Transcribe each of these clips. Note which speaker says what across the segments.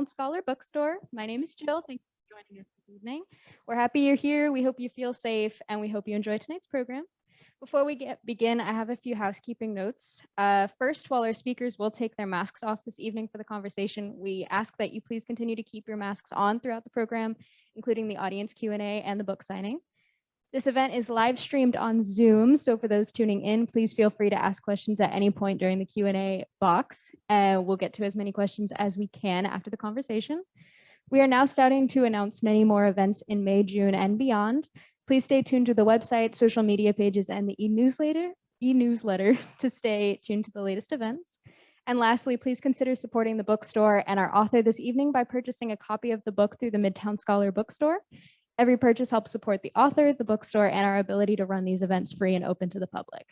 Speaker 1: Scholar Bookstore. My name is Jill. Thank you for joining us this evening. We're happy you're here. We hope you feel safe and we hope you enjoy tonight's program. Before we begin, I have a few housekeeping notes. First, while our speakers will take their masks off this evening for the conversation, we ask that you please continue to keep your masks on throughout the program, including the audience Q&A and the book signing. This event is live streamed on Zoom, so for those tuning in, please feel free to ask questions at any point during the Q&A box. We'll get to as many questions as we can after the conversation. We are now starting to announce many more events in May, June, and beyond. Please stay tuned to the website, social media pages, and the e-newsletter to stay tuned to the latest events. And lastly, please consider supporting the bookstore and our author this evening by purchasing a copy of the book through the Midtown Scholar Bookstore. Every purchase helps support the author, the bookstore, and our ability to run these events free and open to the public.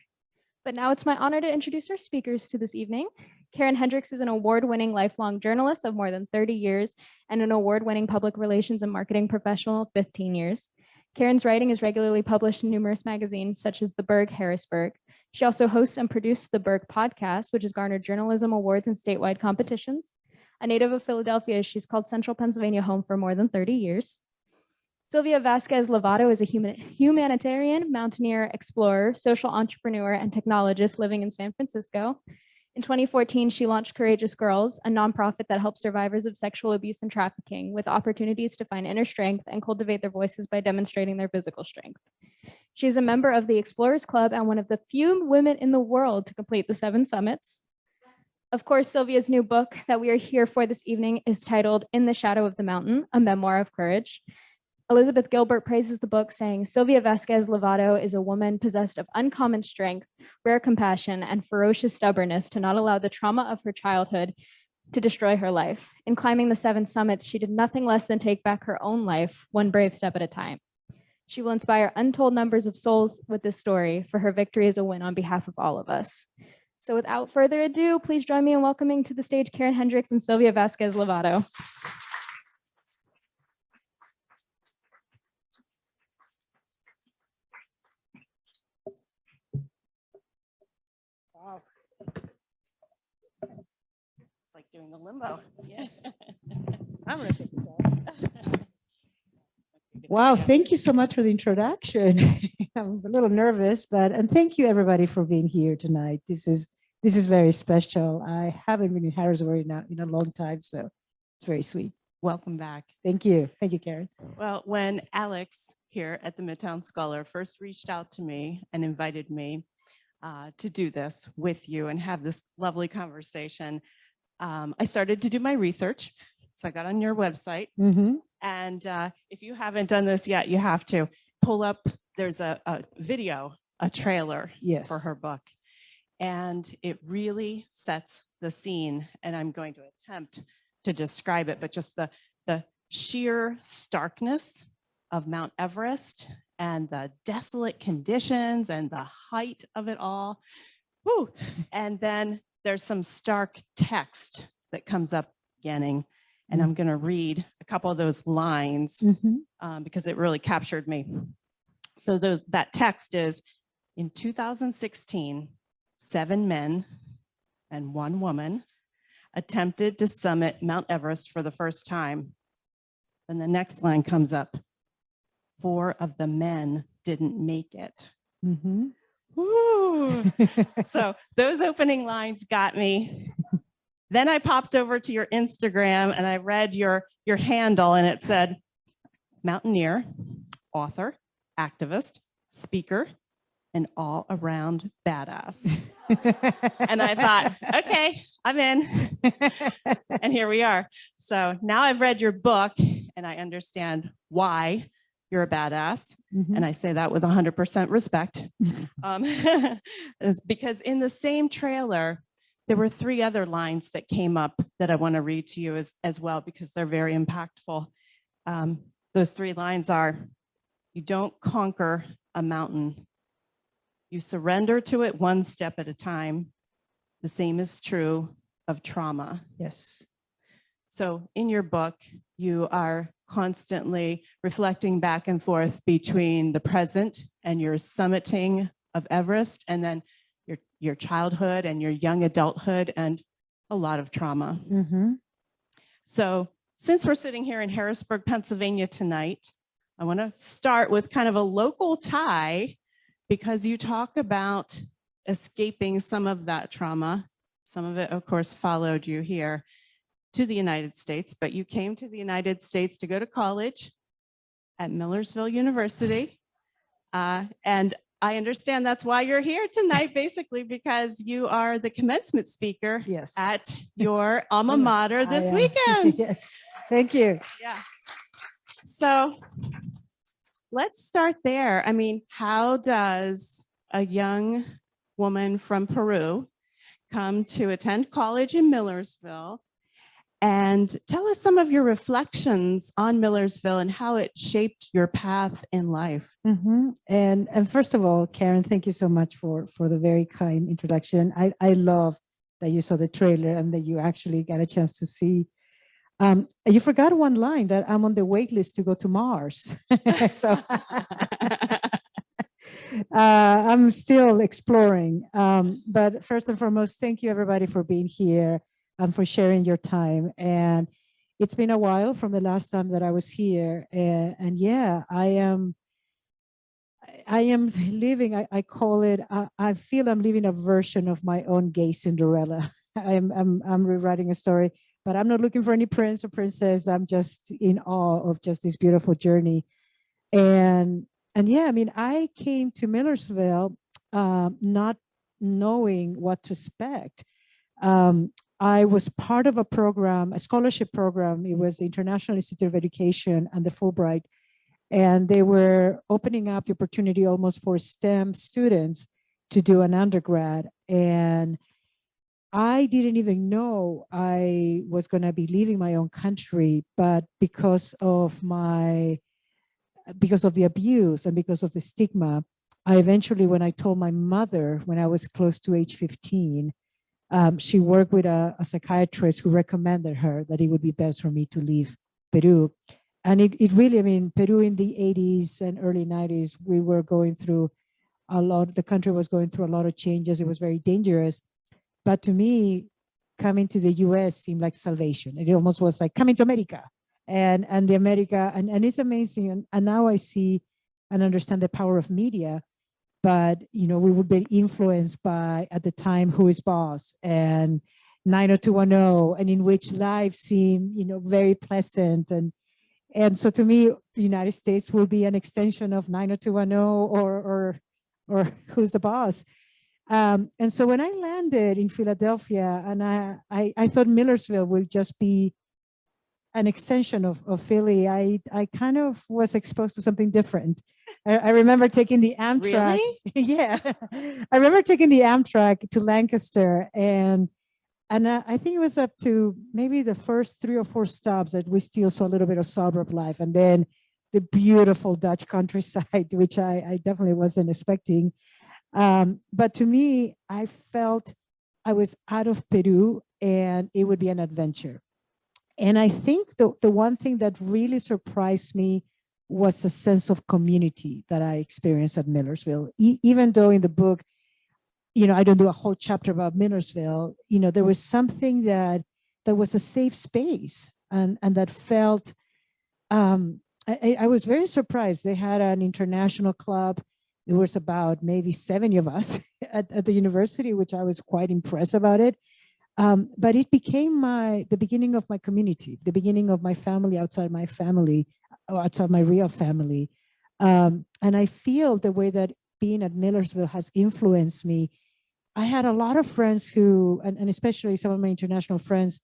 Speaker 1: But now it's my honor to introduce our speakers to this evening. Karen Hendricks is an award-winning lifelong journalist of more than 30 years and an award-winning public relations and marketing professional of 15 years. Karen's writing is regularly published in numerous magazines such as The Berg, Harrisburg. She also hosts and produced the Berg podcast, which has garnered journalism awards and statewide competitions. A native of Philadelphia, she's called Central Pennsylvania home for more than 30 years. Silvia Lasquez-Lavado is a humanitarian, mountaineer, explorer, social entrepreneur, and technologist living in San Francisco. In 2014, she launched Courageous Girls, a nonprofit that helps survivors of sexual abuse and trafficking with opportunities to find inner strength and cultivate their voices by demonstrating their physical strength. She is a member of the Explorers Club and one of the few women in the world to complete the 7 summits. Of course, Silvia's new book that we are here for this evening is titled In the Shadow of the Mountain, a memoir of courage. Elizabeth Gilbert praises the book, saying, Silvia Lasquez-Lavado is a woman possessed of uncommon strength, rare compassion, and ferocious stubbornness to not allow the trauma of her childhood to destroy her life. In climbing the 7 summits, she did nothing less than take back her own life, one brave step at a time. She will inspire untold numbers of souls with this story, for her victory is a win on behalf of all of us. So without further ado, please join me in welcoming to the stage Karen Hendricks and Silvia Lasquez-Lavado.
Speaker 2: Wow. It's like doing the limbo. Yes. I'm going to take this off. Wow, thank you so much for the introduction. I'm a little nervous, and thank you everybody for being here tonight. This is very special. I haven't been in Harrisburg in a long time, so it's very sweet.
Speaker 3: Welcome back.
Speaker 2: Thank you. Thank you, Karen.
Speaker 3: Well, when Alex here at the Midtown Scholar first reached out to me and invited me to do this with you and have this lovely conversation, I started to do my research. So I got on your website.
Speaker 2: Mm-hmm.
Speaker 3: And if you haven't done this yet, you have to pull up. There's a video, a trailer for her book. And it really sets the scene. And I'm going to attempt to describe it, but just the sheer starkness of Mount Everest and the desolate conditions and the height of it all. Woo. And then there's some stark text that comes up beginning. And I'm going to read a couple of those lines because it really captured me. So that text is, in 2016, 7 men and 1 woman attempted to summit Mount Everest for the first time. Then the next line comes up. 4 of the men didn't make it.
Speaker 2: Mm-hmm.
Speaker 3: Woo. So those opening lines got me. Then I popped over to your Instagram and I read your handle, and it said mountaineer, author, activist, speaker, and all around badass. And I thought, okay, I'm in. And here we are. So now I've read your book and I understand why you're a badass.
Speaker 2: Mm-hmm.
Speaker 3: And I say that with 100% respect. It's because in the same trailer, there were 3 other lines that came up that I want to read to you as well, because they're very impactful. Those 3 lines are, you don't conquer a mountain. You surrender to it one step at a time. The same is true of trauma.
Speaker 2: Yes.
Speaker 3: So in your book, you are constantly reflecting back and forth between the present and your summiting of Everest, and then your childhood and your young adulthood and a lot of trauma.
Speaker 2: Mm-hmm.
Speaker 3: So since we're sitting here in Harrisburg, Pennsylvania tonight, I want to start with kind of a local tie, because you talk about escaping some of that trauma. Some of it, of course, followed you here to the United States, but you came to the United States to go to college at Millersville University. And I understand that's why you're here tonight, basically, because you are the commencement speaker at your alma mater this weekend.
Speaker 2: Yes, thank you.
Speaker 3: Yeah. So let's start there. I mean, how does a young woman from Peru come to attend college in Millersville? And tell us some of your reflections on Millersville and how it shaped your path in life.
Speaker 2: And first of all, Karen, thank you so much for the very kind introduction. I love that you saw the trailer and that you actually got a chance to see. You forgot one line, that I'm on the wait list to go to Mars. So I'm still exploring. But first and foremost, thank you everybody for being here and for sharing your time. And it's been a while from the last time that I was here. And yeah, I am living, I call it, I feel I'm living a version of my own gay Cinderella. I'm rewriting a story, but I'm not looking for any prince or princess. I'm just in awe of just this beautiful journey. And yeah, I mean, I came to Millersville not knowing what to expect. I was part of a program, a scholarship program. It was the International Institute of Education and the Fulbright. And they were opening up the opportunity almost for STEM students to do an undergrad. And I didn't even know I was going to be leaving my own country, but because of the abuse and because of the stigma, I eventually, when I told my mother when I was close to age 15, she worked with a psychiatrist who recommended her that it would be best for me to leave Peru. And it really, I mean, Peru in the 80s and early 90s, we were going through the country was going through a lot of changes. It was very dangerous. But to me, coming to the US seemed like salvation. It almost was like coming to America and the America, and it's amazing. And now I see and understand the power of media. But, you know, we would be influenced by, at the time, Who is Boss and 90210, and in which life seemed, you know, very pleasant. And so to me, the United States will be an extension of 90210 or Who's the Boss. And so when I landed in Philadelphia, and I thought Millersville would just be an extension of Philly, I kind of was exposed to something different. I remember taking the Amtrak.
Speaker 3: Really?
Speaker 2: Yeah. I remember taking the Amtrak to Lancaster, and I think it was up to maybe the first 3 or 4 stops that we still saw a little bit of suburb life, and then the beautiful Dutch countryside, which I definitely wasn't expecting. But to me, I felt I was out of Peru and it would be an adventure. And I think the one thing that really surprised me was a sense of community that I experienced at Millersville. Even though in the book, you know, I don't do a whole chapter about Millersville, you know, there was something that was a safe space and that felt, I was very surprised. They had an international club. There was about maybe 70 of us at the university, which I was quite impressed about it. But it became the beginning of my community, the beginning of my family outside my family, outside my real family. And I feel the way that being at Millersville has influenced me. I had a lot of friends who, and especially some of my international friends,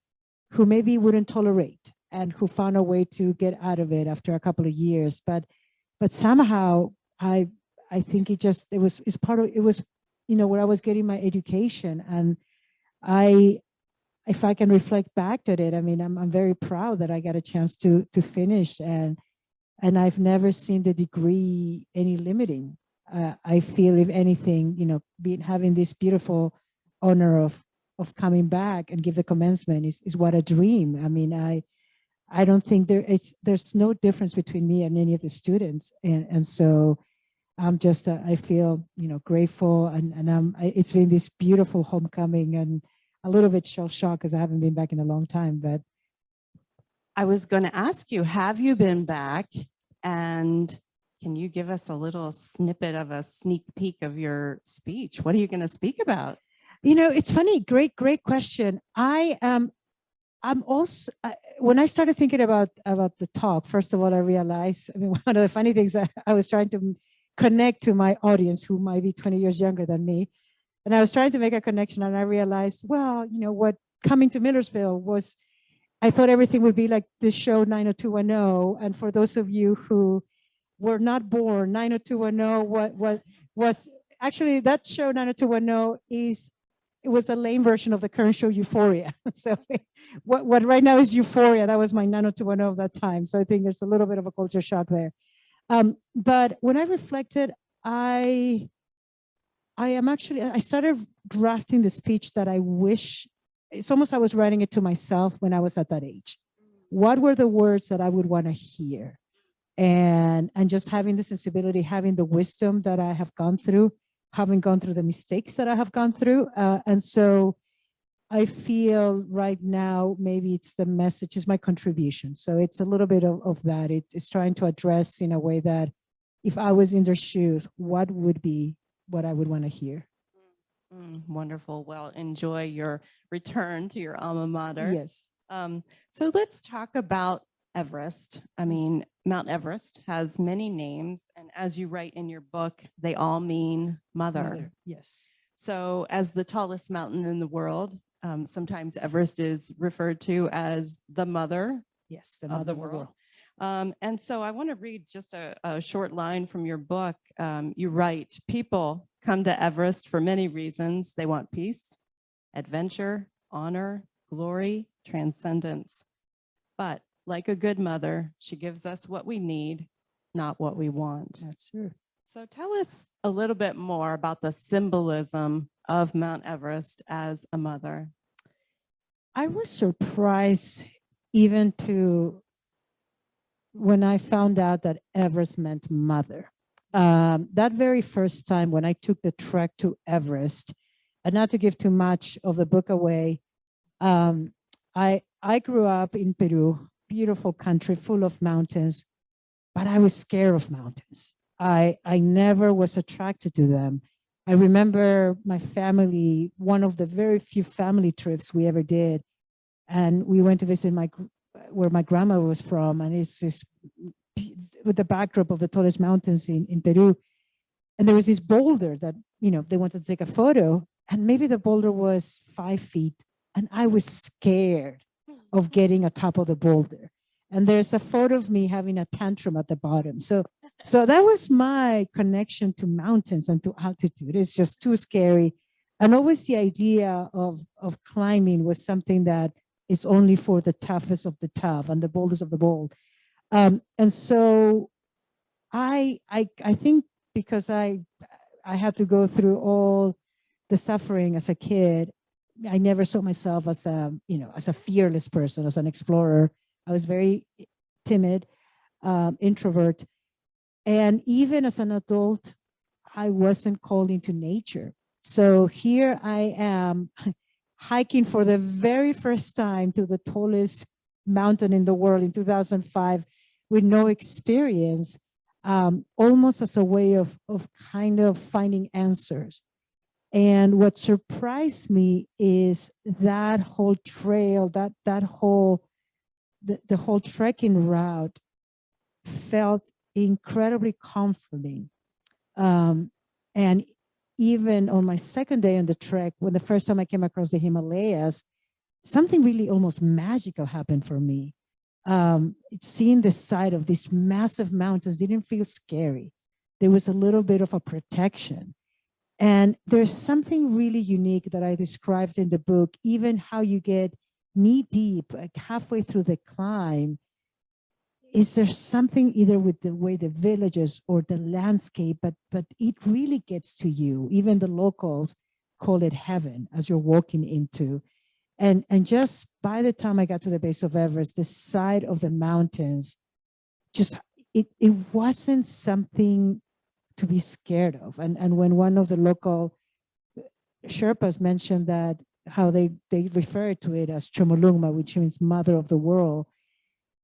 Speaker 2: who maybe wouldn't tolerate and who found a way to get out of it after a couple of years. But somehow I think it was, you know, where I was getting my education. And if I can reflect back to it, I mean, I'm very proud that I got a chance to finish, and I've never seen the degree any limiting. I feel, if anything, you know, having this beautiful honor of coming back and give the commencement is what a dream. I mean, I don't think there's no difference between me and any of the students, and so I'm just I feel, you know, grateful, and it's been this beautiful homecoming, and a little bit shell shocked because I haven't been back in a long time, but
Speaker 3: I was going to ask you, have you been back? And can you give us a little snippet of a sneak peek of your speech? What are you going to speak about?
Speaker 2: You know, it's funny. Great question. I'm also, when I started thinking about the talk, first of all, I realized, I mean, one of the funny things, I was trying to connect to my audience who might be 20 years younger than me. And I was trying to make a connection, and I realized, well, you know, what coming to Millersville was, I thought everything would be like this show 90210. And for those of you who were not born, 90210, what was actually that show 90210 it was a lame version of the current show Euphoria. So what right now is Euphoria. That was my 90210 of that time. So I think there's a little bit of a culture shock there. But when I reflected, I started drafting the speech that I wish, it's almost I was writing it to myself when I was at that age. What were the words that I would want to hear? And just having the sensibility, having the wisdom that I have gone through, having gone through the mistakes that I have gone through. And so I feel right now, maybe it's the message is my contribution. So it's a little bit of that. It's trying to address in a way that if I was in their shoes, what would be what I would want to hear.
Speaker 3: Wonderful. Well, enjoy your return to your alma mater.
Speaker 2: Yes.
Speaker 3: So let's talk about Everest. I mean, Mount Everest has many names, and as you write in your book, they all mean mother.
Speaker 2: Yes.
Speaker 3: So as the tallest mountain in the world, sometimes Everest is referred to as the mother.
Speaker 2: Yes, the mother of the world.
Speaker 3: And so I want to read just a short line from your book. You write, people come to Everest for many reasons. They want peace, adventure, honor, glory, transcendence. But like a good mother, she gives us what we need, not what we want.
Speaker 2: That's true.
Speaker 3: So tell us a little bit more about the symbolism of Mount Everest as a mother.
Speaker 2: I was surprised even when I found out that Everest meant mother. That very first time when I took the trek to Everest, and not to give too much of the book away, I grew up in Peru, beautiful country full of mountains, but I was scared of mountains. I never was attracted to them. I remember my family, one of the very few family trips we ever did, and we went to visit where my grandma was from, and it's this with the backdrop of the tallest mountains in Peru. And there was this boulder that, you know, they wanted to take a photo, and maybe the boulder was 5 feet, and I was scared of getting atop of the boulder. And there's a photo of me having a tantrum at the bottom. So that was my connection to mountains and to altitude. It's just too scary. And always the idea of climbing was something that is only for the toughest of the tough and the boldest of the bold. And so I think because I had to go through all the suffering as a kid, I never saw myself as as a fearless person, as an explorer. I was very timid, introvert. And even as an adult, I wasn't called into nature. So here I am hiking for the very first time to the tallest mountain in the world in 2005 with no experience, almost as a way of kind of finding answers. And what surprised me is that whole trail, the whole trekking route felt incredibly comforting. And even on my second day on the trek, when the first time I came across the Himalayas, something really almost magical happened for me. Seeing the side of these massive mountains didn't feel scary. There was a little bit of a protection. And there's something really unique that I described in the book, even how you get knee deep, like halfway through the climb. Is there something either with the way the villages or the landscape, but it really gets to you. Even the locals call it heaven as you're walking into. And just by the time I got to the base of Everest, the side of the mountains, just it wasn't something to be scared of. And when one of the local Sherpas mentioned that how they refer to it as Chomolungma, which means mother of the world,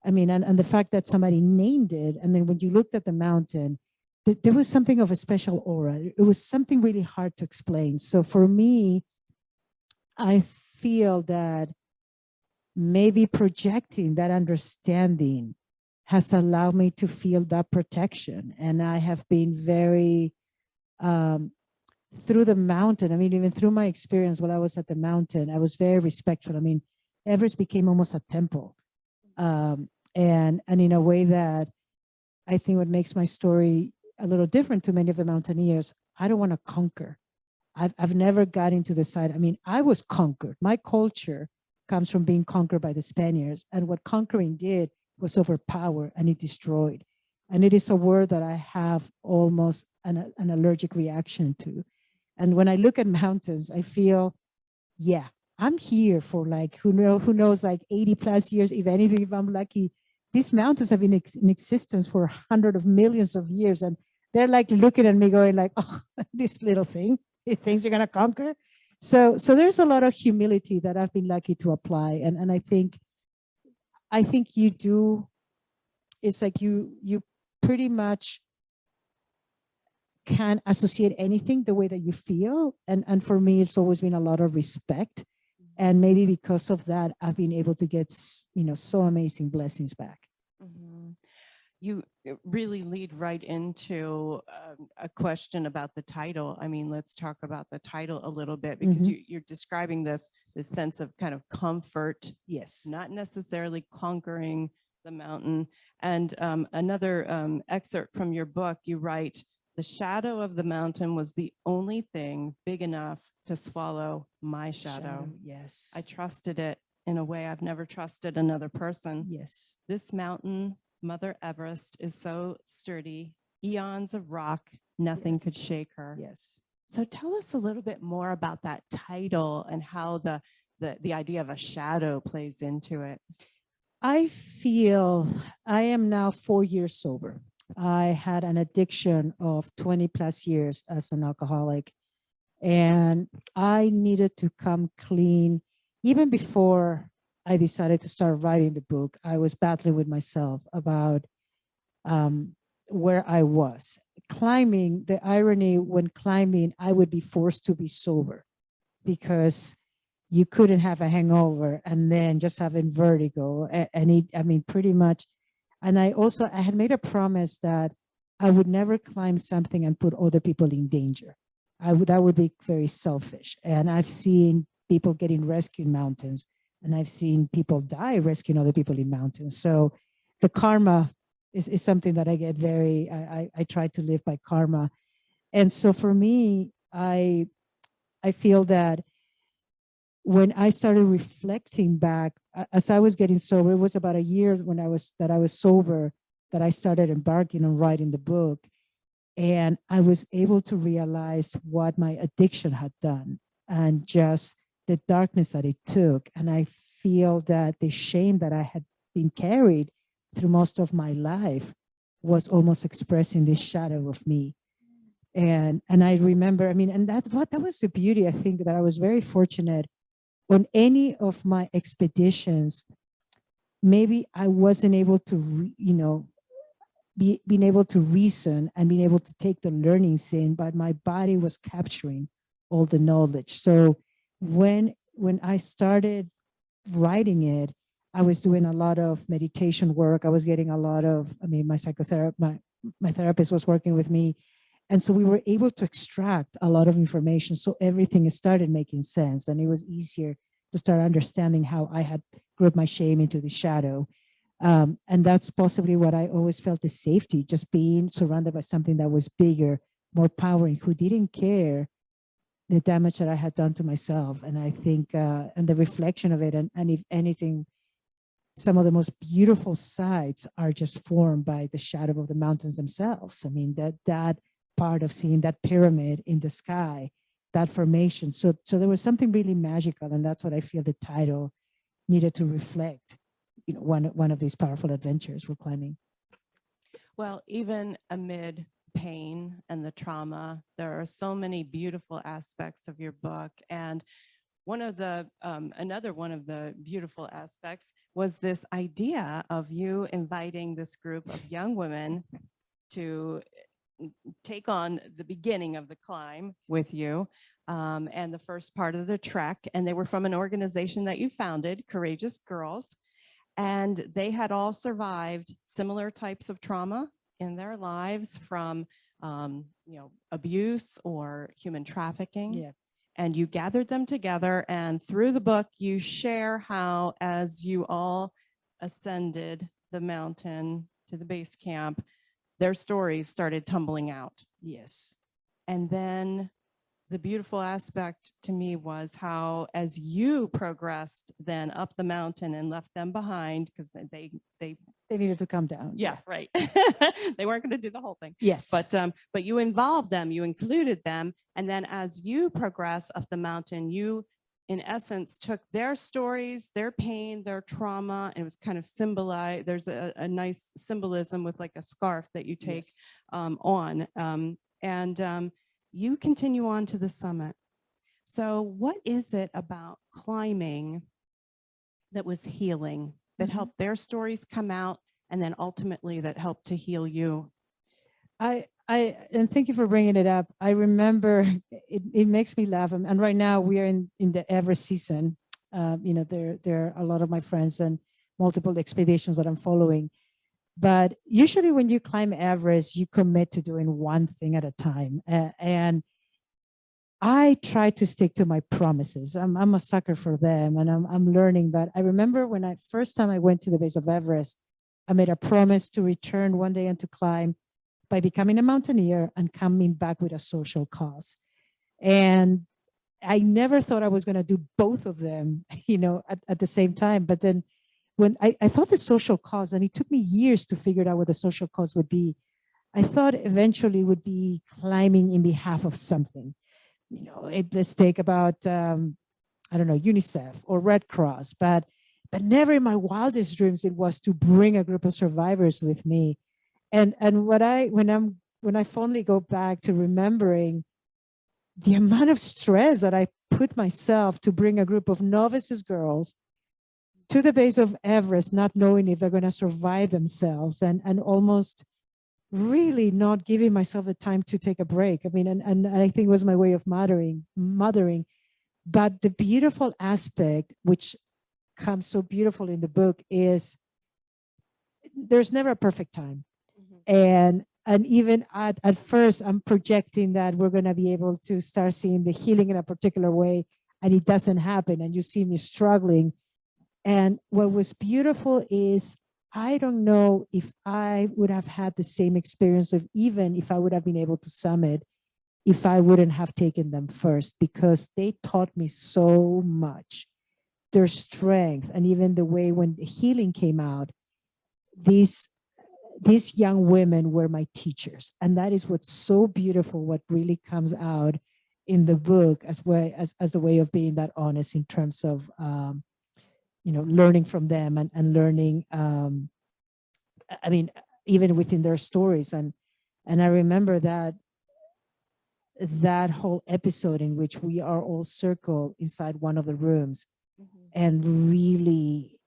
Speaker 2: I mean, and the fact that somebody named it, and then when you looked at the mountain, there was something of a special aura. It was something really hard to explain. So for me, I feel that maybe projecting that understanding has allowed me to feel that protection. And I have been very, through the mountain, I mean, even through my experience while I was at the mountain, I was very respectful. I mean, Everest became almost a temple. And in a way that I think what makes my story a little different to many of the mountaineers, I don't want to conquer. I've never got into the side. I mean, I was conquered. My culture comes from being conquered by the Spaniards. And what conquering did was overpower, and it destroyed. And it is a word that I have almost an allergic reaction to. And when I look at mountains, I feel, yeah, I'm here for like, who knows, like 80 plus years, if anything, if I'm lucky. These mountains have been in existence for hundreds of millions of years. And they're like looking at me going like, oh, this little thing. Things you're going to conquer. So there's a lot of humility that I've been lucky to apply. And I think you do, it's like you pretty much can associate anything the way that you feel. And for me, it's always been a lot of respect. And maybe because of that, I've been able to get, so amazing blessings back.
Speaker 3: Mm-hmm. You really lead right into a question about the title. I mean, let's talk about the title a little bit, because you're describing this sense of kind of comfort.
Speaker 2: Yes.
Speaker 3: Not necessarily conquering the mountain. And another excerpt from your book, you write, "The shadow of the mountain was the only thing big enough to swallow my shadow.
Speaker 2: Yes.
Speaker 3: I trusted it in a way I've never trusted another person.
Speaker 2: Yes.
Speaker 3: This mountain, Mother Everest, is so sturdy, eons of rock, nothing could shake her."
Speaker 2: Yes.
Speaker 3: So tell us a little bit more about that title and how the idea of a shadow plays into it.
Speaker 2: I feel I am now 4 years sober. I had an addiction of 20 plus years as an alcoholic, and I needed to come clean. Even before I decided to start writing the book, I was battling with myself about where I was. Climbing, the irony when climbing, I would be forced to be sober because you couldn't have a hangover and then just having vertigo. I mean, pretty much. And I had made a promise that I would never climb something and put other people in danger. That would be very selfish. And I've seen people getting rescued in mountains, and I've seen people die rescuing other people in mountains. So the karma is something that I get I try to live by karma. And so for me, I feel that when I started reflecting back, as I was getting sober, it was about a year when I was sober that I started embarking on writing the book. And I was able to realize what my addiction had done and just the darkness that it took. And I feel that the shame that I had been carried through most of my life was almost expressing this shadow of me. And I remember, I mean, and that was the beauty. I think that I was very fortunate on any of my expeditions. Maybe I wasn't able to, being able to reason and being able to take the learnings in, but my body was capturing all the knowledge. So when I started writing it, I was doing a lot of meditation work. I was getting a lot of, my psychotherapist, my therapist was working with me. And so we were able to extract a lot of information. So everything started making sense, and it was easier to start understanding how I had grouped my shame into the shadow. And that's possibly what I always felt, the safety, just being surrounded by something that was bigger, more powering, who didn't care the damage that I had done to myself. And I think, and the reflection of it, and if anything, some of the most beautiful sights are just formed by the shadow of the mountains themselves. I mean, that part of seeing that pyramid in the sky, that formation. So there was something really magical, and that's what I feel the title needed to reflect. One of these powerful adventures we're climbing.
Speaker 3: Well, even amid pain and the trauma, there are so many beautiful aspects of your book. And one of the another one of the beautiful aspects was this idea of you inviting this group of young women to take on the beginning of the climb with you, and the first part of the trek. And they were from an organization that you founded, Courageous Girls. And they had all survived similar types of trauma in their lives from, abuse or human trafficking.
Speaker 2: Yeah.
Speaker 3: And you gathered them together, and through the book, you share how, as you all ascended the mountain to the base camp, their stories started tumbling out.
Speaker 2: Yes.
Speaker 3: And then the beautiful aspect to me was how, as you progressed then up the mountain and left them behind, because they
Speaker 2: needed to come down.
Speaker 3: yeah, right. They weren't going to do the whole thing.
Speaker 2: Yes.
Speaker 3: But you involved them, you included them. And then as you progress up the mountain, you, in essence, took their stories, their pain, their trauma, and it was kind of symbolized. There's a nice symbolism with like a scarf that you take on. You continue on to the summit. So what is it about climbing that was healing, that helped their stories come out, and then ultimately that helped to heal you?
Speaker 2: And thank you for bringing it up. I remember it makes me laugh. And right now we are in the Everest season. There are a lot of my friends and multiple expeditions that I'm following. But usually when you climb Everest, you commit to doing one thing at a time. And I try to stick to my promises. I'm a sucker for them, and I'm learning that. I remember when first time I went to the base of Everest, I made a promise to return one day and to climb by becoming a mountaineer and coming back with a social cause. And I never thought I was going to do both of them, at the same time. But then when I thought the social cause, and it took me years to figure out what the social cause would be, I thought eventually it would be climbing in behalf of something. Let's take about, UNICEF or Red Cross, but never in my wildest dreams it was to bring a group of survivors with me. And when I fondly go back to remembering the amount of stress that I put myself to bring a group of novices girls to the base of Everest, not knowing if they're going to survive themselves, and almost really not giving myself the time to take a break. I mean, and I think it was my way of mothering. But the beautiful aspect, which comes so beautiful in the book, is there's never a perfect time. And even at first, I'm projecting that we're going to be able to start seeing the healing in a particular way, and it doesn't happen, and you see me struggling. And what was beautiful is, I don't know if I would have had the same experience of, even if I would have been able to summit, if I wouldn't have taken them first, because they taught me so much. Their strength, and even the way when the healing came out, these young women were my teachers. And that is what's so beautiful, what really comes out in the book as well as a way of being that honest in terms of learning from them and learning, even within their stories. And I remember that whole episode in which we are all circled inside one of the rooms, and really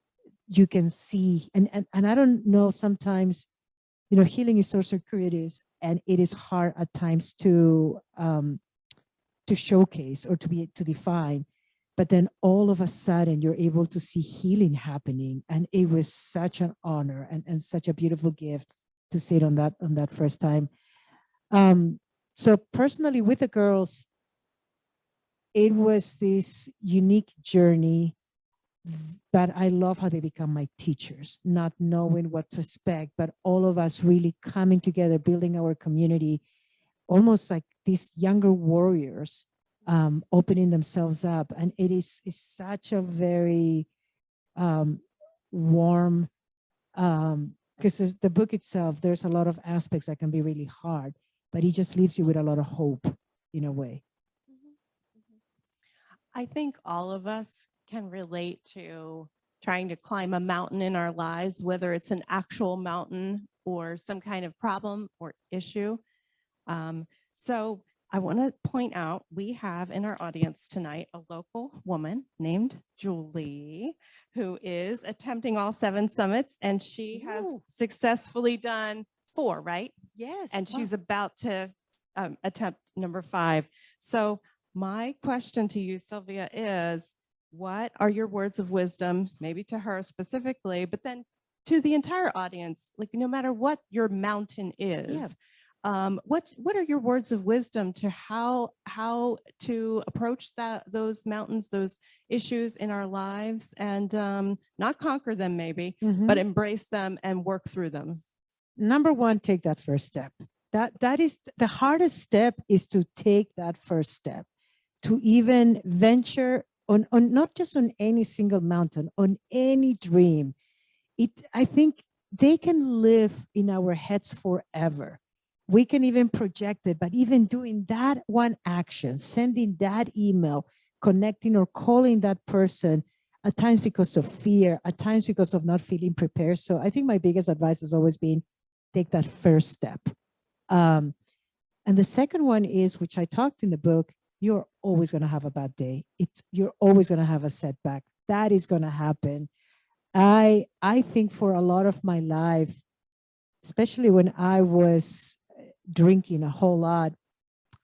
Speaker 2: you can see, and I don't know, sometimes, healing is so circuitous, and it is hard at times to showcase or to define. But then all of a sudden you're able to see healing happening. And it was such an honor and such a beautiful gift to sit on that first time. So personally with the girls, it was this unique journey, but I love how they become my teachers, not knowing what to expect, but all of us really coming together, building our community, almost like these younger warriors, opening themselves up. And it's such a very warm, because the book itself, there's a lot of aspects that can be really hard, but it just leaves you with a lot of hope in a way.
Speaker 3: I think all of us can relate to trying to climb a mountain in our lives, whether it's an actual mountain or some kind of problem or issue. So I want to point out we have in our audience tonight a local woman named Julie, who is attempting all 7 summits, and she has
Speaker 2: Ooh.
Speaker 3: successfully done 4, right?
Speaker 2: Yes.
Speaker 3: And she's about to attempt number 5. So my question to you, Silvia, is what are your words of wisdom, maybe to her specifically, but then to the entire audience, like no matter what your mountain is, what are your words of wisdom to how to approach those mountains, those issues in our lives, and not conquer them maybe, but embrace them and work through them?
Speaker 2: Number one, take that first step. That is the hardest step, is to take that first step, to even venture on not just on any single mountain, on any dream. I think they can live in our heads forever. We can even project it, but even doing that one action, sending that email, connecting or calling that person, at times because of fear, at times because of not feeling prepared. So I think my biggest advice has always been, take that first step. And the second one is, which I talked in the book, you're always going to have a bad day. You're always going to have a setback. That is going to happen. I think for a lot of my life, especially when I was drinking a whole lot,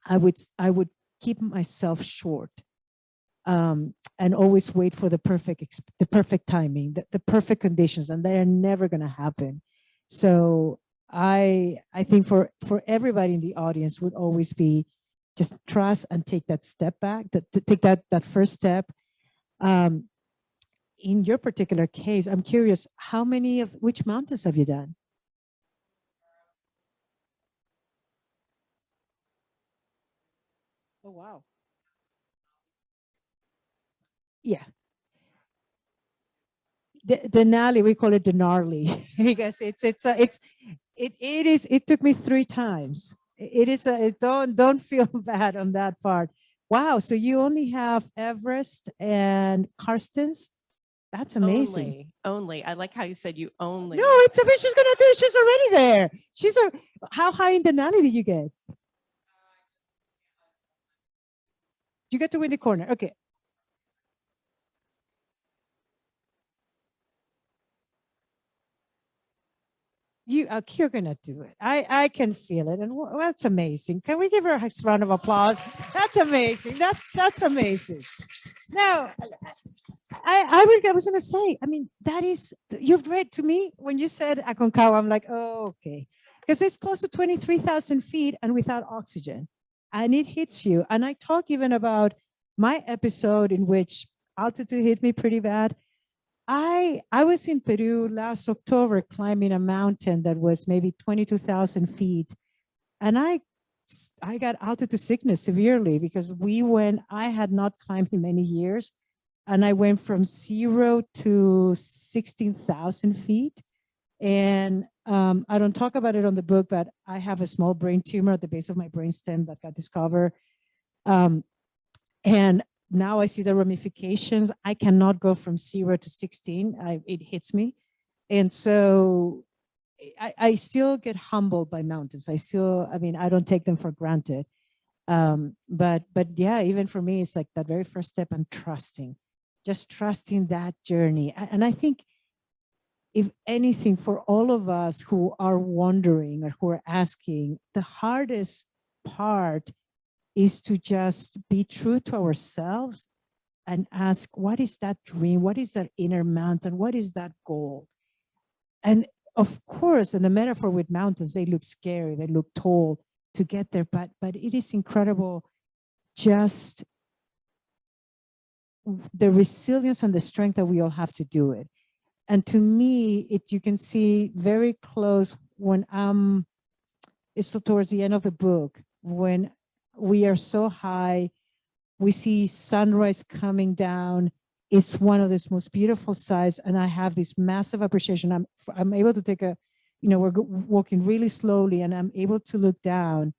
Speaker 2: I would keep myself short, and always wait for the perfect timing, the perfect conditions, and they're never going to happen. So I think for everybody in the audience would always be, just trust and take that step back, take that first step. In your particular case, I'm curious, which mountains have you done? Oh, wow. Yeah. The Denali, we call it Denali because it took me 3 times. Don't feel bad on that part. Wow. So you only have Everest and Karstens? That's amazing.
Speaker 3: Only. I like how you said you only.
Speaker 2: No, it's a she's gonna do. She's already there. How high in Denali did you get? You get to win the corner. Okay. You're gonna do it. I can feel it, and that's amazing. Can we give her a round of applause? That's amazing. That's amazing. Now, I was gonna say, I mean, you've read to me when you said Aconcagua. I'm like, oh, okay, because it's close to 23,000 feet and without oxygen, and it hits you. And I talk even about my episode in which altitude hit me pretty bad. I was in Peru last October climbing a mountain that was maybe 22,000 feet. And I got altitude sickness severely because I had not climbed in many years. And I went from 0 to 16,000 feet. And I don't talk about it on the book, but I have a small brain tumor at the base of my brainstem that got discovered. And now I see the ramifications. I cannot go from 0 to 16. It hits me. And so I still get humbled by mountains. I don't take them for granted. But yeah, even for me, it's like that very first step and just trusting that journey. And I think, if anything, for all of us who are wondering or who are asking, the hardest part is to just be true to ourselves and ask, what is that dream? What is that inner mountain? What is that goal? And of course, in the metaphor with mountains, they look scary, they look tall to get there, but it is incredible, just the resilience and the strength that we all have to do it. And to me, you can see very close when it's towards the end of the book, when we are so high, we see sunrise coming down. It's one of the most beautiful sights, and I have this massive appreciation. I'm able to take we're walking really slowly, and I'm able to look down,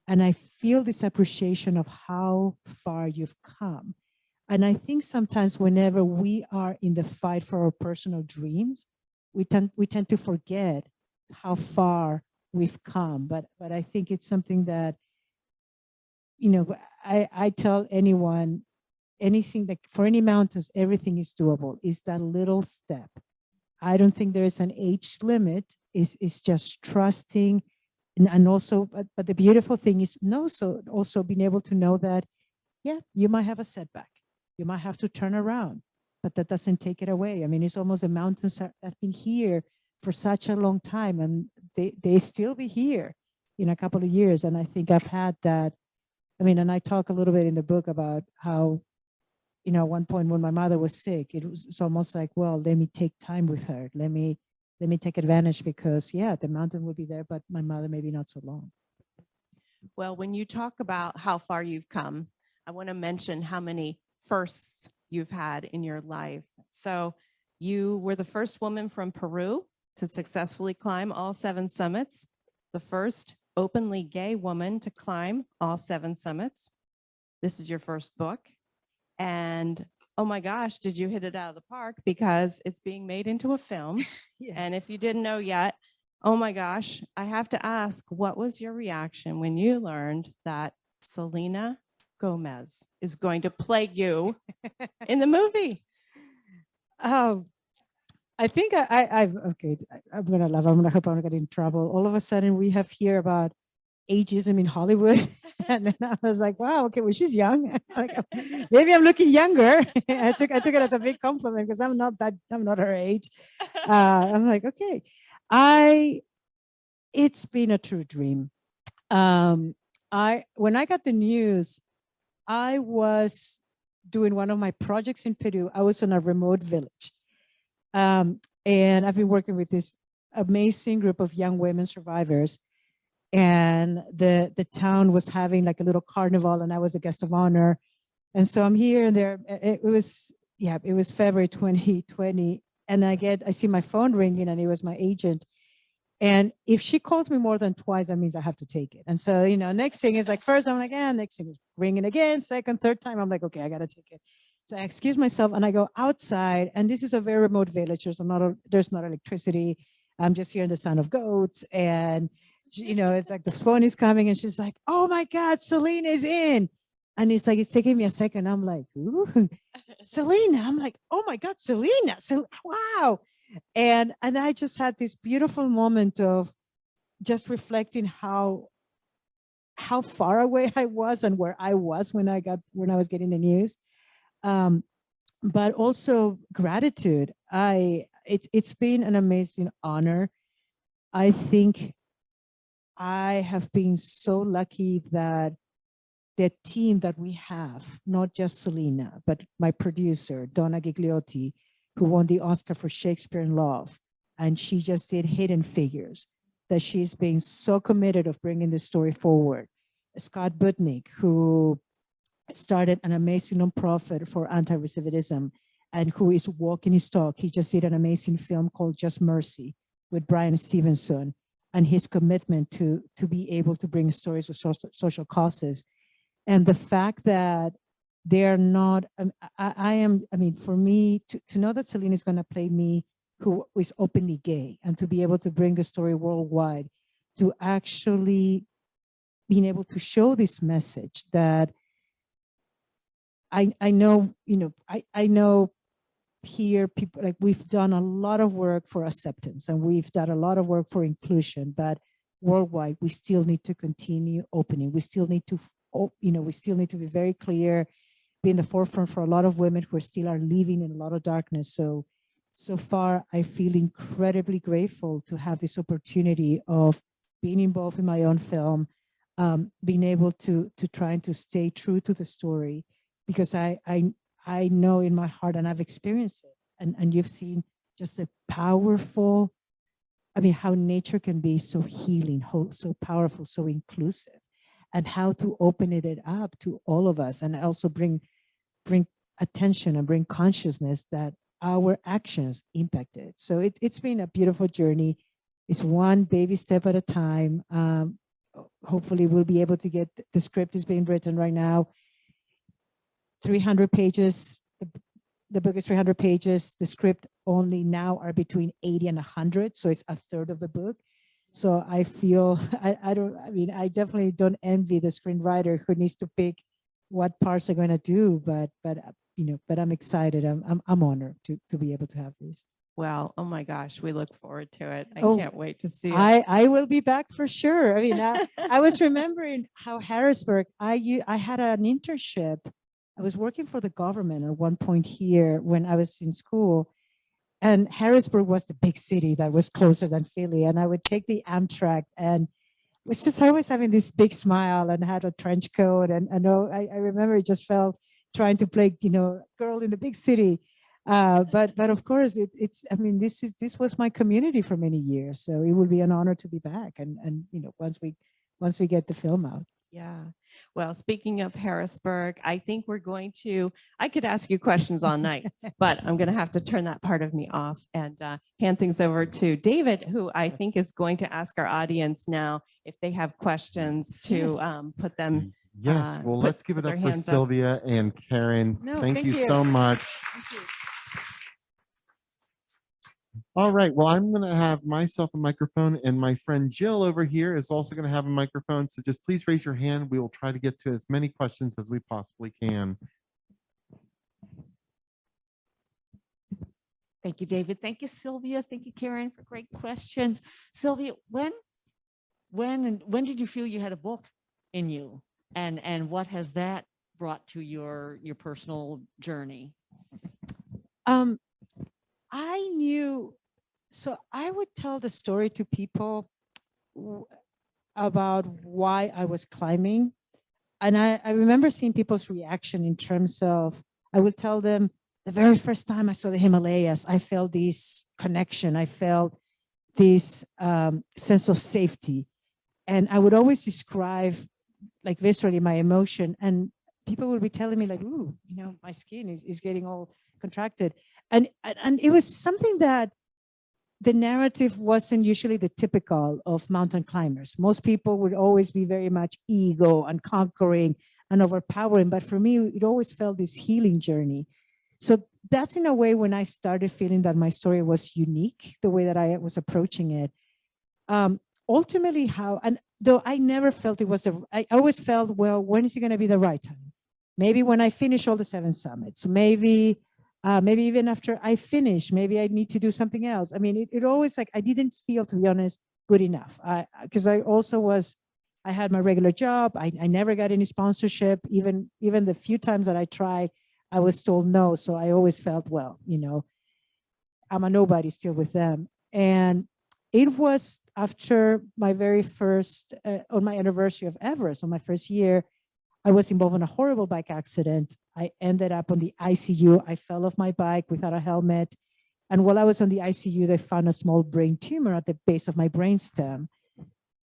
Speaker 2: and I feel this appreciation of how far you've come. And I think sometimes whenever we are in the fight for our personal dreams, we tend to forget how far we've come. But I think it's something that I tell anyone, anything that for any mountains, everything is doable. Is that little step. I don't think there is an age limit. It's just trusting, and also, but the beautiful thing is so also being able to know that, yeah, you might have a setback, you might have to turn around, but that doesn't take it away. I mean, it's almost the mountains have been here for such a long time, and they still be here in a couple of years. And I think I've had that. I mean, and I talk a little bit in the book about how, at one point when my mother was sick, it's almost like, well, let me take time with her. Let me take advantage, because yeah, the mountain will be there, but my mother maybe not so long.
Speaker 3: Well, when you talk about how far you've come, I want to mention how many firsts you've had in your life. So you were the first woman from Peru to successfully climb all 7 summits, the first openly gay woman to climb all 7 summits. This is your first book. And oh my gosh, did you hit it out of the park, because it's being made into a film. Yeah. And if you didn't know yet, oh my gosh, I have to ask, what was your reaction when you learned that Selena Gomez is going to play you in the movie?
Speaker 2: I think okay, I'm going to laugh. I'm going to hope I'm not getting in trouble. All of a sudden we have here about ageism in Hollywood. And then I was like, wow, okay, well, she's young. Like, maybe I'm looking younger. I took it as a big compliment, because I'm not her age. I'm like, okay. It's been a true dream. When I got the news, I was doing one of my projects in Peru. I was in a remote village. And I've been working with this amazing group of young women survivors. And the town was having like a little carnival, and I was a guest of honor. And so I'm here, and it was February 2020. And I see my phone ringing, and it was my agent. And if she calls me more than twice, that means I have to take it. And so, next thing is like, first I'm like, next thing is ringing again, second, third time, I'm like, okay, I got to take it. So I excuse myself and I go outside, and this is a very remote village. There's not electricity. I'm just hearing the sound of goats, and it's like the phone is coming, and she's like, oh my God, Selena's in. And it's like, it's taking me a second. I'm like, ooh, Selena. I'm like, oh my God, Selena. So, wow. And I just had this beautiful moment of just reflecting how far away I was and where I was when I was getting the news. But also gratitude. It's been an amazing honor. I think I have been so lucky that the team that we have, not just Selena, but my producer, Donna Gigliotti, who won the Oscar for Shakespeare in Love, and she just did Hidden Figures, that she's been so committed of bringing this story forward. Scott Butnick, who started an amazing nonprofit for anti-recidivism and who is walking his talk. He just did an amazing film called Just Mercy with Brian Stevenson, and his commitment to be able to bring stories with social causes. And the fact that they're not, for me to know that Selena is going to play me, who is openly gay, and to be able to bring the story worldwide, to actually being able to show this message that I know here people, like, we've done a lot of work for acceptance, and we've done a lot of work for inclusion, but worldwide we still need to continue opening. We still need to be very clear, be in the forefront for a lot of women who still are living in a lot of darkness. So far, I feel incredibly grateful to have this opportunity of being involved in my own film, being able to trying to stay true to the story, because I know in my heart, and I've experienced it, and you've seen just a powerful, how nature can be so healing, so powerful, so inclusive, and how to open it up to all of us, and also bring attention and bring consciousness that our actions impacted. So it's been a beautiful journey. It's one baby step at a time. Hopefully we'll be able to get, the script is being written right now, 300 pages. The book is 300 pages. The script only now are between 80 and 100. So it's a third of the book. So I feel, I mean, I definitely don't envy the screenwriter who needs to pick what parts are going to do, but I'm excited. I'm honored to be able to have this.
Speaker 3: Well, oh my gosh, we look forward to it. I
Speaker 2: Oh,
Speaker 3: can't wait to see it.
Speaker 2: I will be back for sure. I mean, I was remembering how Harrisburg, I had an internship. I was working for the government at one point here when I was in school. And Harrisburg was the big city that was closer than Philly. And I would take the Amtrak and was just always having this big smile and had a trench coat. And I remember it just felt trying to play, girl in the big city. But of course I mean, this was my community for many years. So it will be an honor to be back. And once we get the film out.
Speaker 3: Yeah. Well, speaking of Harrisburg, I think I could ask you questions all night, but I'm going to have to turn that part of me off and hand things over to David, who I think is going to ask our audience now if they have questions to put them.
Speaker 4: Yes. Well, let's give it up for Silvia and Karen.
Speaker 2: No,
Speaker 4: thank you so much.
Speaker 2: Thank you.
Speaker 4: All right. Well, I'm going to have myself a microphone, and my friend Jill over here is also going to have a microphone. So just please raise your hand. We will try to get to as many questions as we possibly can.
Speaker 5: Thank you, David. Thank you, Sylvia. Thank you, Karen, for great questions. Sylvia, when did you feel you had a book in you, and what has that brought to your personal journey?
Speaker 2: I knew, so I would tell the story to people about why I was climbing. And I remember seeing people's reaction in terms of, I would tell them the very first time I saw the Himalayas, I felt this connection. I felt this sense of safety. And I would always describe like viscerally my emotion, and people would be telling me like, ooh, my skin is getting all contracted. And it was something that the narrative wasn't usually the typical of mountain climbers. Most people would always be very much ego and conquering and overpowering. But for me, it always felt this healing journey. So that's in a way when I started feeling that my story was unique, the way that I was approaching it. Ultimately, though I never felt it was I always felt, well, when is it going to be the right time? Maybe when I finish all the 7 summits, maybe even after I finish, maybe I need to do something else. I mean, it always like, I didn't feel, to be honest, good enough. Because I had my regular job. I never got any sponsorship. Even the few times that I tried, I was told no. So I always felt, well, I'm a nobody still with them. And it was after my very first, on my anniversary of Everest, on my first year, I was involved in a horrible bike accident. I ended up on the ICU. I fell off my bike without a helmet. And while I was on the ICU, they found a small brain tumor at the base of my brainstem.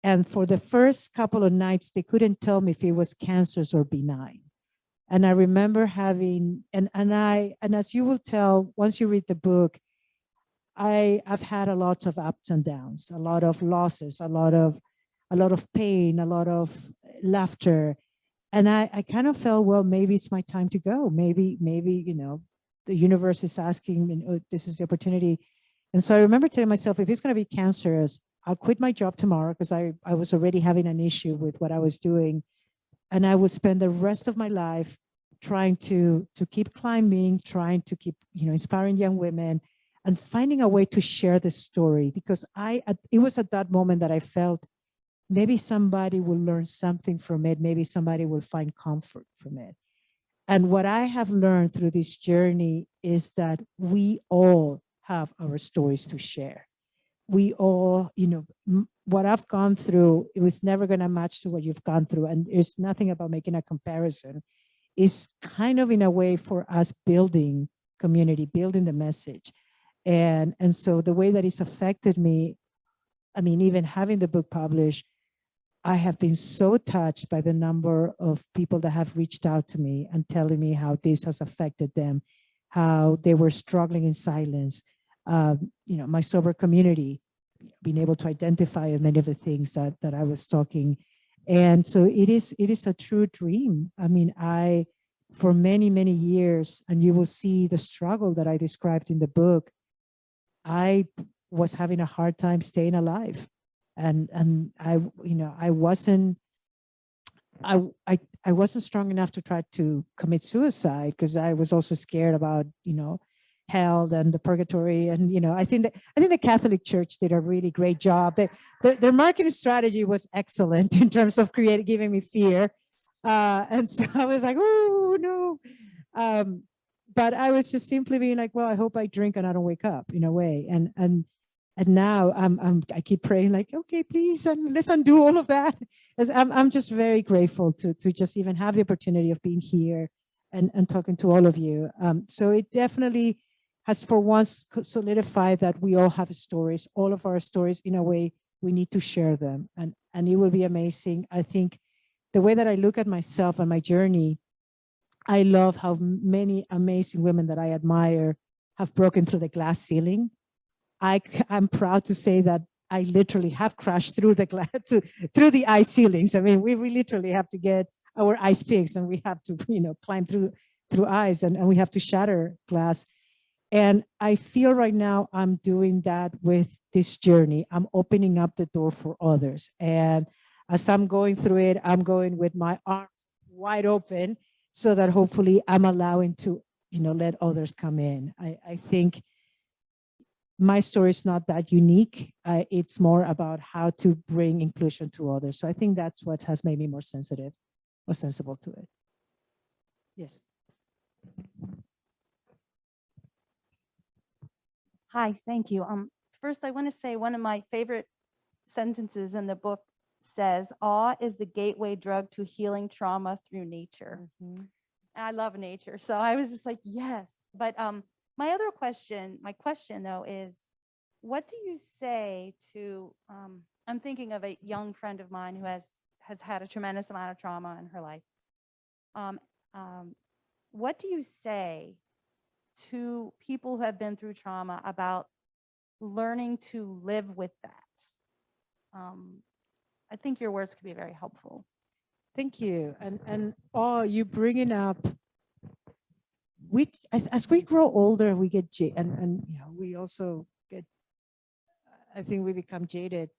Speaker 2: And for the first couple of nights, they couldn't tell me if it was cancerous or benign. And I remember having, and as you will tell, once you read the book, I've had a lot of ups and downs, a lot of losses, a lot of pain, a lot of laughter. And I kind of felt, well, maybe it's my time to go. Maybe, the universe is asking, this is the opportunity. And so I remember telling myself, if it's going to be cancerous, I'll quit my job tomorrow, because I was already having an issue with what I was doing. And I would spend the rest of my life trying to keep climbing, trying to keep, inspiring young women and finding a way to share the story. Because it was at that moment that I felt, maybe somebody will learn something from it. Maybe somebody will find comfort from it. And what I have learned through this journey is that we all have our stories to share. We all, what I've gone through, it was never going to match to what you've gone through. And there's nothing about making a comparison. It's kind of in a way for us building community, building the message. And so the way that it's affected me, I mean, even having the book published, I have been so touched by the number of people that have reached out to me and telling me how this has affected them, how they were struggling in silence. My sober community, being able to identify many of the things that I was talking. And so it is a true dream. I mean, for many, many years, and you will see the struggle that I described in the book, I was having a hard time staying alive. and I wasn't I wasn't strong enough to try to commit suicide because I was also scared about hell and the purgatory. And I think the Catholic Church did a really great job. Their marketing strategy was excellent in terms of giving me fear, and so I was like, oh no. But I was just simply being like, well, I hope I drink and I don't wake up in a way. And now I keep praying like, okay, please, and let's undo all of that. As I'm just very grateful to just even have the opportunity of being here and talking to all of you. So it definitely has for once solidified that we all have stories, all of our stories. In a way, we need to share them, and it will be amazing. I think the way that I look at myself and my journey, I love how many amazing women that I admire have broken through the glass ceiling. I'm proud to say that I literally have crashed through the glass, through the ice ceilings. I mean, we literally have to get our ice picks and we have to, climb through ice and we have to shatter glass. And I feel right now I'm doing that with this journey. I'm opening up the door for others. And as I'm going through it, I'm going with my arms wide open so that hopefully I'm allowing to, let others come in. I think my story is not that unique. It's more about how to bring inclusion to others. So I think that's what has made me more sensitive or sensible to it. Yes.
Speaker 6: Hi, thank you. First, I want to say one of my favorite sentences in the book says, "Awe is the gateway drug to healing trauma through nature."
Speaker 5: Mm-hmm.
Speaker 6: And I love nature, so I was just like, yes. But my question though is, what do you say to? I'm thinking of a young friend of mine who has had a tremendous amount of trauma in her life. What do you say to people who have been through trauma about learning to live with that? I think your words could be very helpful.
Speaker 2: Thank you. And you bringing up, as we grow older, we get we also get, I think we become jaded.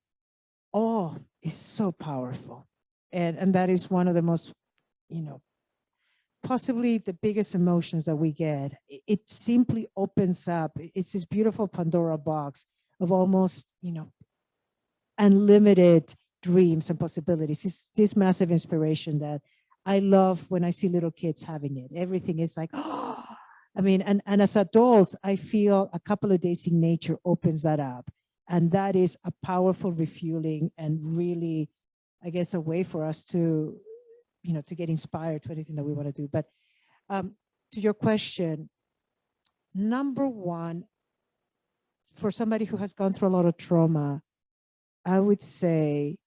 Speaker 2: Awe is so powerful, and that is one of the most, possibly the biggest emotions that we get. It simply opens up. It's this beautiful Pandora box of almost, unlimited dreams and possibilities. It's this massive inspiration that I love when I see little kids having it. Everything is like, oh, I mean, and as adults, I feel a couple of days in nature opens that up. And that is a powerful refueling and really, I guess, a way for us to, to get inspired to anything that we want to do. But to your question, number one, for somebody who has gone through a lot of trauma, I would say,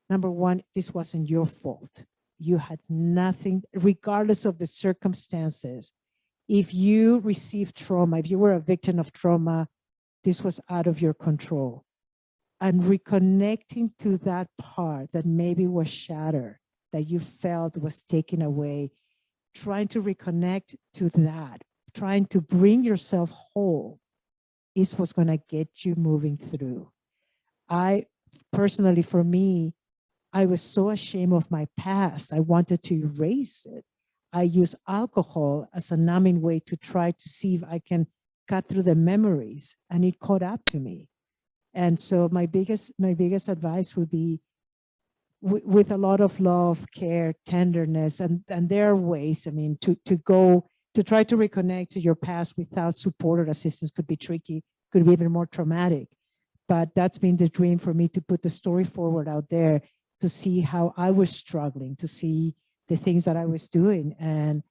Speaker 2: number one, this wasn't your fault. You had nothing, regardless of the circumstances. If you received trauma, if you were a victim of trauma, this was out of your control. And reconnecting to that part that maybe was shattered, that you felt was taken away, trying to reconnect to that, trying to bring yourself whole is what's going to get you moving through. I personally, for me, I was so ashamed of my past. I wanted to erase it. I used alcohol as a numbing way to try to see if I can cut through the memories, and it caught up to me. And so my biggest advice would be, with a lot of love, care, tenderness, and there are ways, I mean, to try to reconnect to your past without support or assistance could be tricky, could be even more traumatic. But that's been the dream for me, to put the story forward out there, to see how I was struggling, to see the things that I was doing, and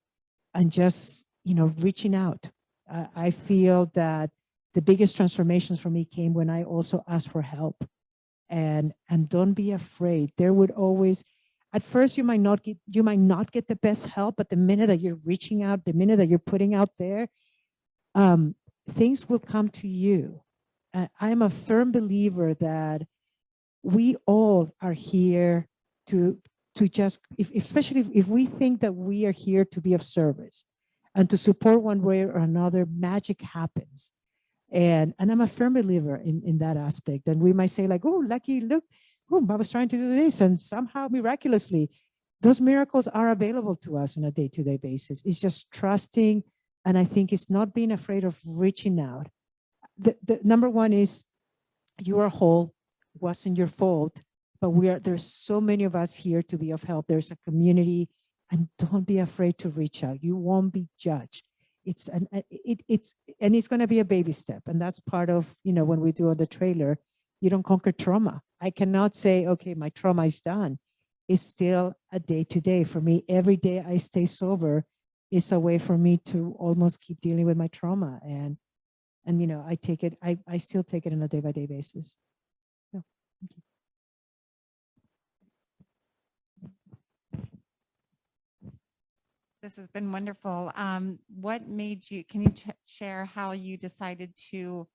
Speaker 2: just, reaching out. I feel that the biggest transformations for me came when I also asked for help. And don't be afraid. There would always, at first you might not get the best help, but the minute that you're reaching out, the minute that you're putting out there, things will come to you. I'm a firm believer that we all are here to just, especially if we think that we are here to be of service and to support one way or another, magic happens. And I'm a firm believer in that aspect. And we might say like, oh, lucky, look, oh, I was trying to do this. And somehow miraculously, those miracles are available to us on a day-to-day basis. It's just trusting. And I think it's not being afraid of reaching out. The number one is you are whole, wasn't your fault, but there's so many of us here to be of help. There's a community, and don't be afraid to reach out. You won't be judged. It's going to be a baby step. And that's part of, when we do on the trailer, you don't conquer trauma. I cannot say, okay, my trauma is done. It's still a day to day. For me, every day I stay sober is a way for me to almost keep dealing with my trauma. And I take it, I still take it on a day by day basis. No, thank you.
Speaker 7: This has been wonderful. What made you, can you share how you decided to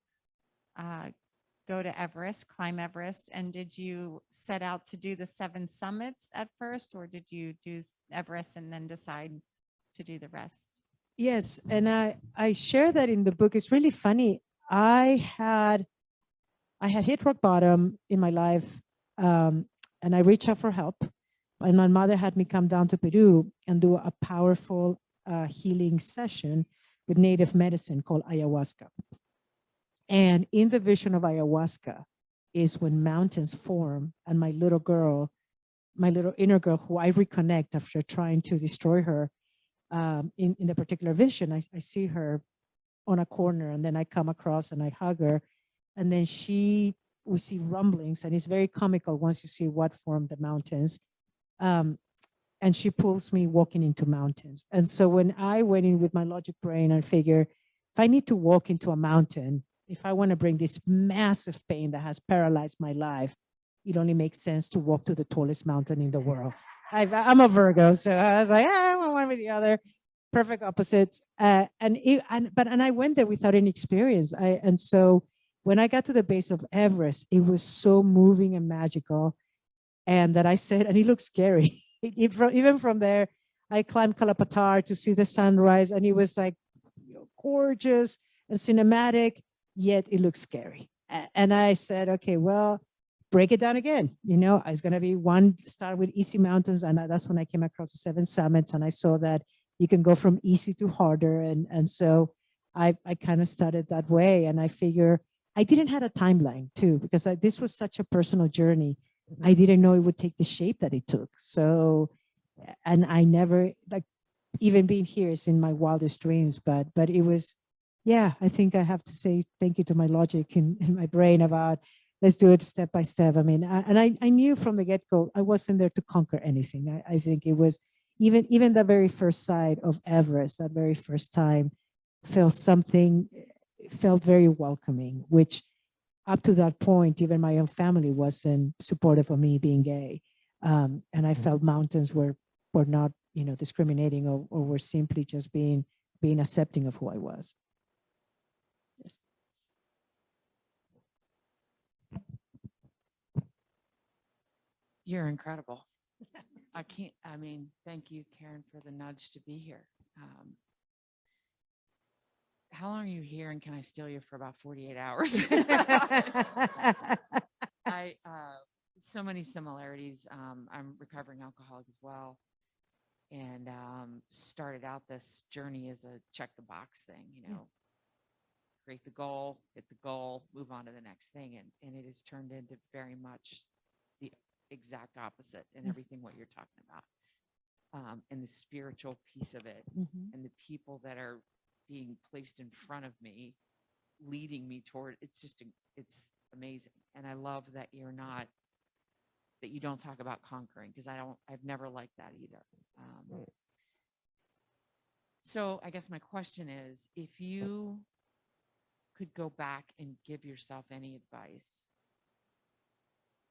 Speaker 7: go to Everest, climb Everest? And did you set out to do the 7 summits at first, or did you do Everest and then decide to do the rest?
Speaker 2: Yes, and I share that in the book. It's really funny. I had hit rock bottom in my life, and I reached out for help. And my mother had me come down to Peru and do a powerful healing session with native medicine called ayahuasca. And in the vision of ayahuasca is when mountains form, and my little girl, my little inner girl, who I reconnect after trying to destroy her, in the particular vision, I see her on a corner, and then I come across and I hug her, and then we see rumblings, and it's very comical once you see what formed the mountains. And she pulls me walking into mountains. And so when I went in with my logic brain, I figure if I need to walk into a mountain, if I want to bring this massive pain that has paralyzed my life, it only makes sense to walk to the tallest mountain in the world. I'm a Virgo, so I was like, I want one with the other, perfect opposites. And I went there without any experience. And so when I got to the base of Everest, it was so moving and magical. And that I said, and it looked scary. Even from there, I climbed Kalapatar to see the sunrise, and it was like gorgeous and cinematic, yet it looked scary. And I said, okay, well, break it down again. It's going to be start with easy mountains. And that's when I came across the 7 summits, and I saw that you can go from easy to harder. And so I kind of started that way. And I figure I didn't have a timeline too, because this was such a personal journey. I didn't know it would take the shape that it took. So, and I never, like, even being here is in my wildest dreams, but it was, yeah, I think I have to say thank you to my logic in my brain about let's do it step by step. I mean, I knew from the get-go, I wasn't there to conquer anything. I think it was even the very first sight of Everest, that very first time felt very welcoming, which up to that point, even my own family wasn't supportive of me being gay. And I felt mountains were not, discriminating or were simply just being accepting of who I was. Yes.
Speaker 5: You're incredible. Thank you, Karen, for the nudge to be here. How long are you here, and can I steal you for about 48 hours? So many similarities. I'm a recovering alcoholic as well, and started out this journey as a check the box thing, create the goal, hit the goal, move on to the next thing. And it has turned into very much the exact opposite in everything what you're talking about. And the spiritual piece of it, and the people that are being placed in front of me, leading me toward, it's amazing. And I love that you don't talk about conquering, because I've never liked that either. So I guess my question is, if you could go back and give yourself any advice,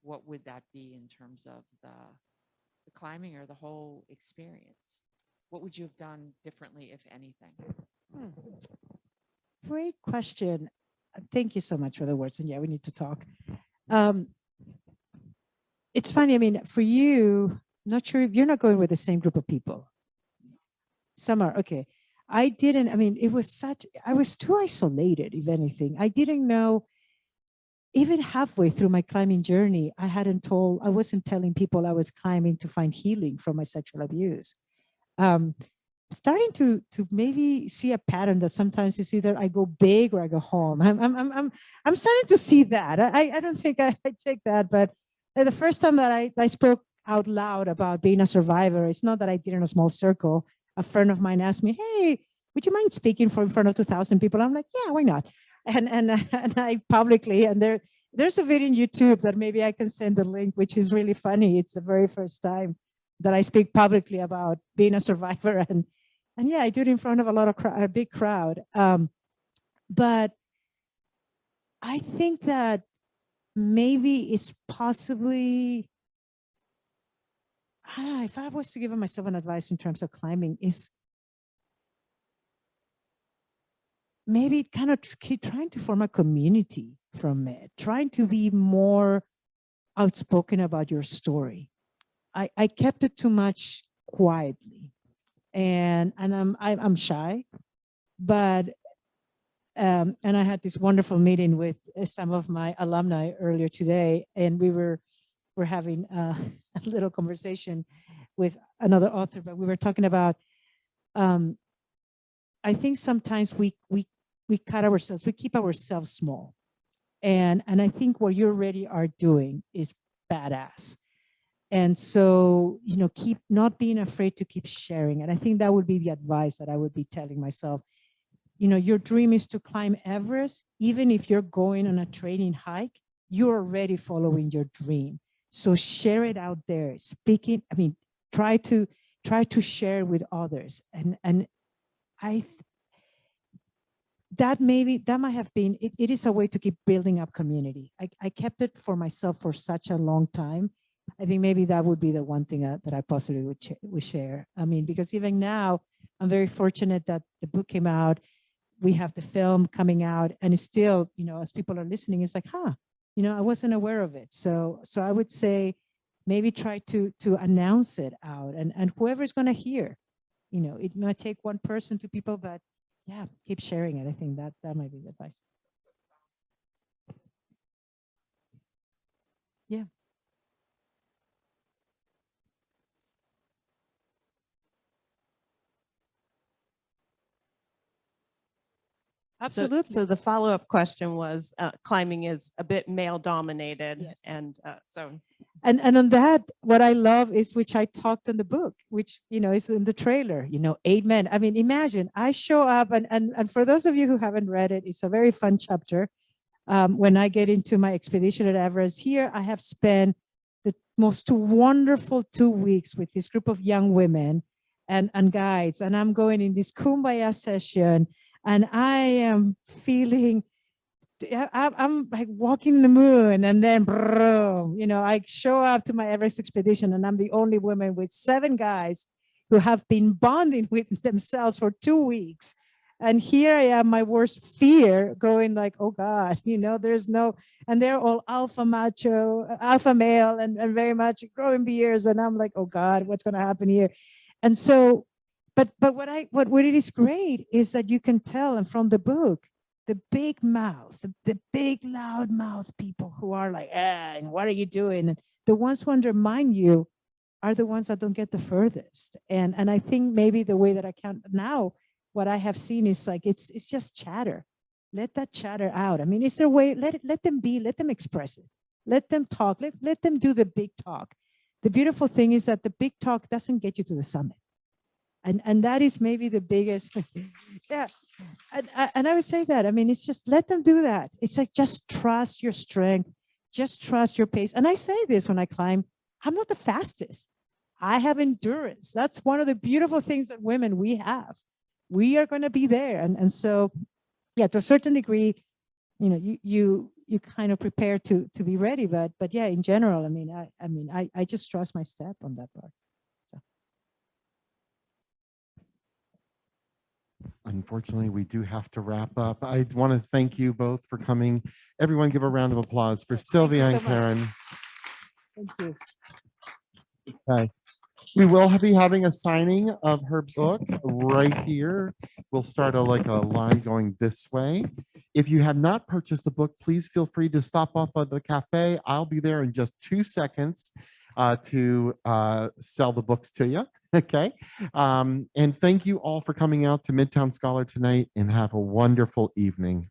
Speaker 5: what would that be in terms of the climbing or the whole experience? What would you have done differently, if anything?
Speaker 2: Great question. Thank you so much for the words. And yeah, we need to talk. It's funny. I mean, for you, not sure if you're not going with the same group of people. Some are, okay. I didn't, I mean, I was too isolated, if anything. I didn't know, even halfway through my climbing journey, I wasn't telling people I was climbing to find healing from my sexual abuse. Starting to maybe see a pattern that sometimes it's either I go big or I go home. I'm starting to see that. I don't think I take that, but the first time that I spoke out loud about being a survivor, it's not that I did in a small circle. A friend of mine asked me, "Hey, would you mind speaking in front of 2,000 people?" I'm like, "Yeah, why not?" And I publicly, and there's a video on YouTube that maybe I can send the link, which is really funny. It's the very first time that I speak publicly about being a survivor, and yeah, I do it in front of a big crowd. But I think that maybe it's possibly, if I was to give myself an advice in terms of climbing, is maybe kind of keep trying to form a community from it, trying to be more outspoken about your story. I kept it too much quietly, and I'm shy, but and I had this wonderful meeting with some of my alumni earlier today, and we're having a little conversation with another author, but we were talking about, I think sometimes we cut ourselves, we keep ourselves small. And I think what you already are doing is badass. And so, keep not being afraid to keep sharing. And I think that would be the advice that I would be telling myself. Your dream is to climb Everest. Even if you're going on a training hike, you're already following your dream. So share it out there. Try to share with others. And that might have been, it is a way to keep building up community. I kept it for myself for such a long time. I think maybe that would be the one thing that I possibly would share. Because even now, I'm very fortunate that the book came out. We have the film coming out, and it's still, as people are listening, it's like, I wasn't aware of it. So I would say maybe try to announce it out, and whoever's going to hear, it might take one person to people, but yeah, keep sharing it. I think that might be the advice. Yeah. Absolutely.
Speaker 3: So the follow-up question was, climbing is a bit male dominated.
Speaker 2: Yes.
Speaker 3: And
Speaker 2: And on that, what I love is, which I talked in the book, which, is in the trailer, 8 men. Imagine I show up, and for those of you who haven't read it, it's a very fun chapter. When I get into my expedition at Everest, here I have spent the most wonderful 2 weeks with this group of young women and guides, and I'm going in this kumbaya session, and I am feeling, I'm like walking the moon, and then I show up to my Everest expedition, and I'm the only woman with 7 guys who have been bonding with themselves for 2 weeks. And here I am, my worst fear, going like, oh God, there's no, and they're all alpha macho, alpha male, and very much growing beards. And I'm like, oh God, what's going to happen here? And so, but what it is great is that you can tell, and from the book, the big mouth, the big loud mouth people who are like, and what are you doing? And the ones who undermine you are the ones that don't get the furthest. And I think maybe the way that I count now, what I have seen is like, it's just chatter. Let that chatter out. Is there a way, let them be, let them express it. Let them talk, let them do the big talk. The beautiful thing is that the big talk doesn't get you to the summit. And that is maybe the biggest, yeah. And I would say that, it's just, let them do that. It's like, just trust your strength, just trust your pace. And I say this when I climb, I'm not the fastest. I have endurance. That's one of the beautiful things that women we have. We are going to be there. And so, yeah, to a certain degree, you kind of prepare to be ready. But yeah, in general, I just trust my step on that part. So.
Speaker 4: Unfortunately, we do have to wrap up. I want to thank you both for coming. Everyone give a round of applause for Silvia and Karen.
Speaker 2: Thank you.
Speaker 4: Okay. We will be having a signing of her book right here. We'll start a line going this way. If you have not purchased the book, please feel free to stop off at the cafe. I'll be there in just 2 seconds to sell the books to you. Okay. And thank you all for coming out to Midtown Scholar tonight, and have a wonderful evening.